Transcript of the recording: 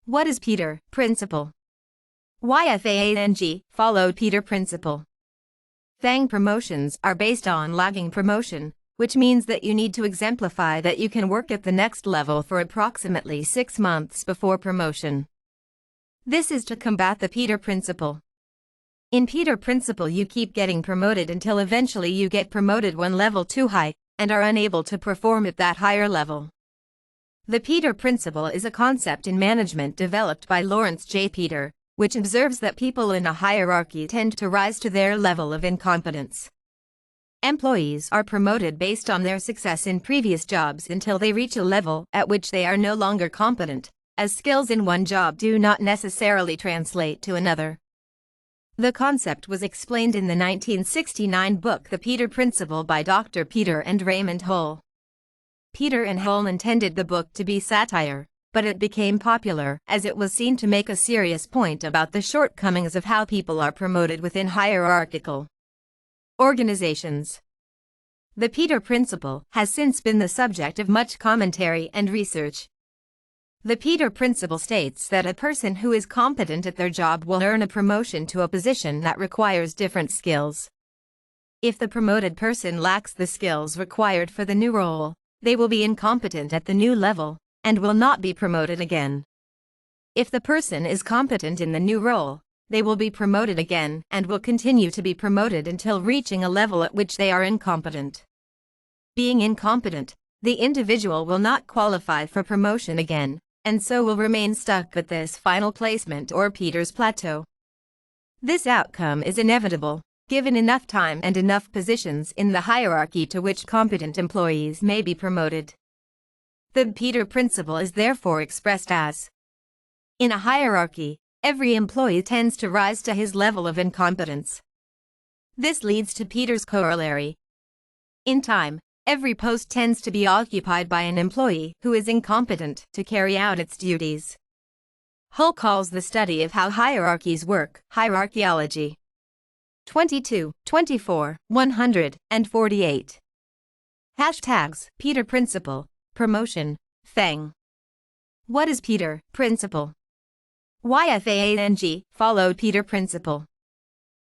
What is Peter Principle? Why FAANG followed Peter Principle? FAANG promotions are based on lagging promotion, which means that you need to exemplify that you can work at the next level for approximately 6 months before promotion. This is to combat the Peter Principle. In Peter Principle, you keep getting promoted until eventually you get promoted one level too high and are unable to perform at that higher level. The Peter Principle is a concept in management developed by Laurence J. Peter, which observes that people in a hierarchy tend to rise to their level of incompetence. Employees are promoted based on their success in previous jobs until they reach a level at which they are no longer competent, as skills in one job do not necessarily translate to another. The concept was explained in the 1969 book The Peter Principle by Dr. Peter and Raymond Hull. Peter and Hull intended the book to be satire, but it became popular as it was seen to make a serious point about the shortcomings of how people are promoted within hierarchical organizations. The Peter Principle has since been the subject of much commentary and research. The Peter Principle states that a person who is competent at their job will earn a promotion to a position that requires different skills. If the promoted person lacks the skills required for the new role, they will be incompetent at the new level and will not be promoted again. If the person is competent in the new role, they will be promoted again and will continue to be promoted until reaching a level at which they are incompetent. Being incompetent, the individual will not qualify for promotion again, and so will remain stuck at this final placement or Peter's plateau. This outcome is inevitable, given enough time and enough positions in the hierarchy to which competent employees may be promoted. The Peter Principle is therefore expressed as: in a hierarchy, every employee tends to rise to his level of incompetence. This leads to Peter's corollary. In time, every post tends to be occupied by an employee who is incompetent to carry out its duties. Hull calls the study of how hierarchies work hierarchiology. 22, 24, 148. Hashtags Peter Principle, Promotion, FAANG. What is Peter Principle? Why FAANG followed Peter Principle?